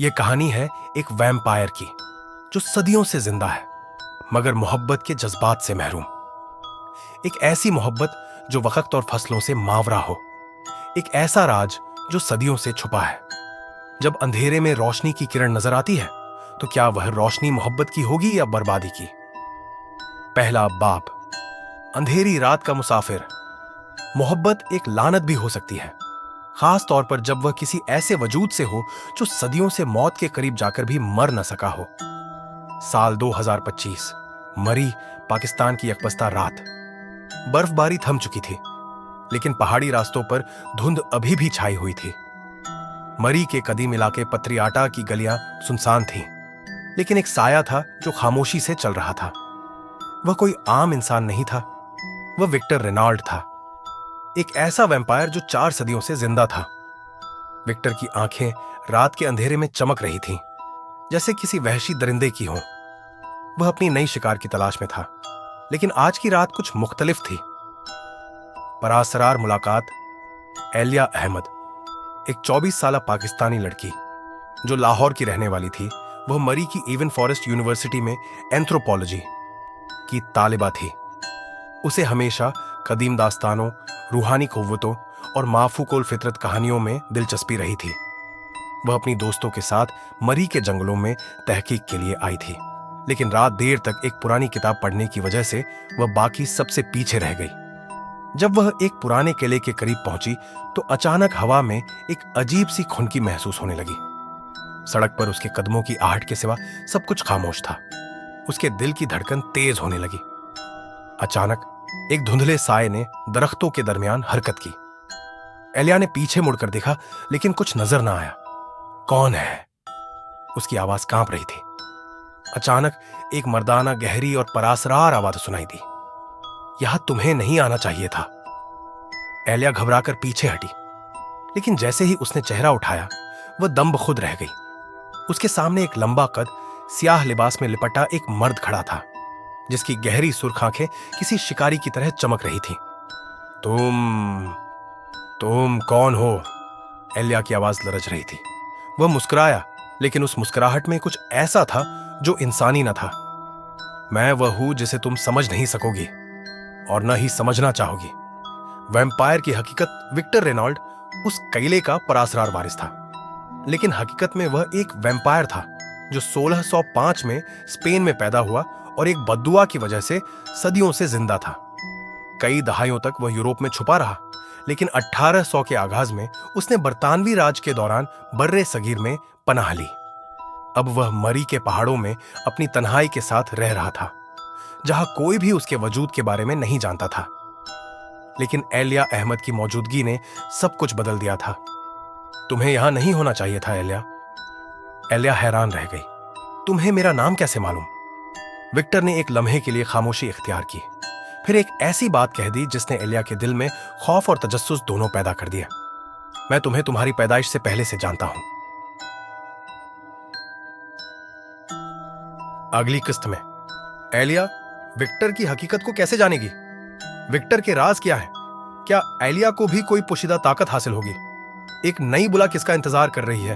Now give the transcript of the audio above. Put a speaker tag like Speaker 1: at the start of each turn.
Speaker 1: यह कहानी है एक वैम्पायर की जो सदियों से जिंदा है मगर मोहब्बत के जज्बात से महरूम। एक ऐसी मोहब्बत जो वक्त और फसलों से मावरा हो। एक ऐसा राज जो सदियों से छुपा है। जब अंधेरे में रोशनी की किरण नजर आती है तो क्या वह रोशनी मोहब्बत की होगी या बर्बादी की? पहला बाप, अंधेरी रात का मुसाफिर। मोहब्बत एक लानत भी हो सकती है, खास तौर पर जब वह किसी ऐसे वजूद से हो जो सदियों से मौत के करीब जाकर भी मर न सका हो। साल 2025, मरी, पाकिस्तान की यकबस्ता रात। बर्फबारी थम चुकी थी लेकिन पहाड़ी रास्तों पर धुंध अभी भी छाई हुई थी। मरी के कदीम इलाके पत्रियाटा की गलियां सुनसान थीं, लेकिन एक साया था जो खामोशी से चल रहा था। वह कोई आम इंसान नहीं था, वह विक्टर रेनॉल्ड था, एक ऐसा वैम्पायर जो 4 सदियों से जिंदा था। विक्टर की आंखें रात के अंधेरे में चमक रही थीं, जैसे किसी वहशी दरिंदे की हों। वह अपनी नई शिकार की तलाश में था, लेकिन आज की रात कुछ मुख्तलिफ थी। परासरार मुलाकात। एलिया अहमद, एक 24 साला पाकिस्तानी लड़की जो लाहौर की रहने वाली थी, वह मरी की इवन फॉरेस्ट यूनिवर्सिटी में एंथ्रोपोलॉजी की तालिबा थी। उसे हमेशा कदीम दास्तानों, रूहानी कुव्वतों और माफूकुल फितरत कहानियों में दिलचस्पी रही थी। वह अपनी दोस्तों के साथ मरी के जंगलों में तहकीक के लिए आई थी, लेकिन रात देर तक एक पुरानी किताब पढ़ने की वजह से वह बाकी सबसे पीछे रह गई। जब वह एक पुराने किले के करीब पहुंची तो अचानक हवा में एक अजीब सी खुनकी महसूस होने लगी। सड़क पर उसके कदमों की आहट के सिवा सब कुछ खामोश था। उसके दिल की धड़कन तेज होने लगी। अचानक एक धुंधले साए ने दरख्तों के दरमियान हरकत की। एलिया ने पीछे मुड़कर देखा, लेकिन कुछ नजर ना आया। कौन है? उसकी आवाज कांप रही थी। अचानक एक मर्दाना गहरी और परासरार आवाज सुनाई दी। यहां तुम्हें नहीं आना चाहिए था। एलिया घबराकर पीछे हटी, लेकिन जैसे ही उसने चेहरा उठाया वह दम बखुद रह गई। उसके सामने एक लंबा कद, स्याह लिबास में लिपटा एक मर्द खड़ा था, जिसकी गहरी सुर्ख आंखें किसी शिकारी की तरह चमक रही थीं। तुम कौन हो? एलिया की आवाज लरज रही थी। वह मुस्कुराया, लेकिन उस मुस्कुराहट में कुछ ऐसा था जो इंसानी न था। मैं वह हूं जिसे तुम समझ नहीं सकोगी और न ही समझना चाहोगी। वैम्पायर की हकीकत विक्टर रेनॉल्ड उस किले का परासरार वारिस था, लेकिन हकीकत में वह एक वैम्पायर था जो 1605 में स्पेन में पैदा हुआ और एक बद्दुआ की वजह से सदियों से जिंदा था। कई दहाइयों तक वह यूरोप में छुपा रहा, लेकिन 1800 के आगाज में उसने बरतानवी राज के दौरान बर्रे सगीर में पनाह ली। अब वह मरी के पहाड़ों में अपनी तन्हाई के साथ रह रहा था, जहां कोई भी उसके वजूद के बारे में नहीं जानता था। लेकिन एलिया अहमद की मौजूदगी ने सब कुछ बदल दिया था। तुम्हें यहां नहीं होना चाहिए था एलिया। एलिया हैरान रह गई। तुम्हें मेरा नाम कैसे मालूम? विक्टर ने एक लम्हे के लिए खामोशी इख्तियार की, फिर एक ऐसी बात कह दी जिसने एलिया के दिल में खौफ और तजस्सुस दोनों पैदा कर दिया। मैं तुम्हें तुम्हारी पैदाइश से पहले से जानता हूं। अगली किस्त में एलिया विक्टर की हकीकत को कैसे जानेगी? विक्टर के राज क्या है? क्या एलिया को भी कोई पोशीदा ताकत हासिल होगी? एक नई बुला किसका इंतजार कर रही है?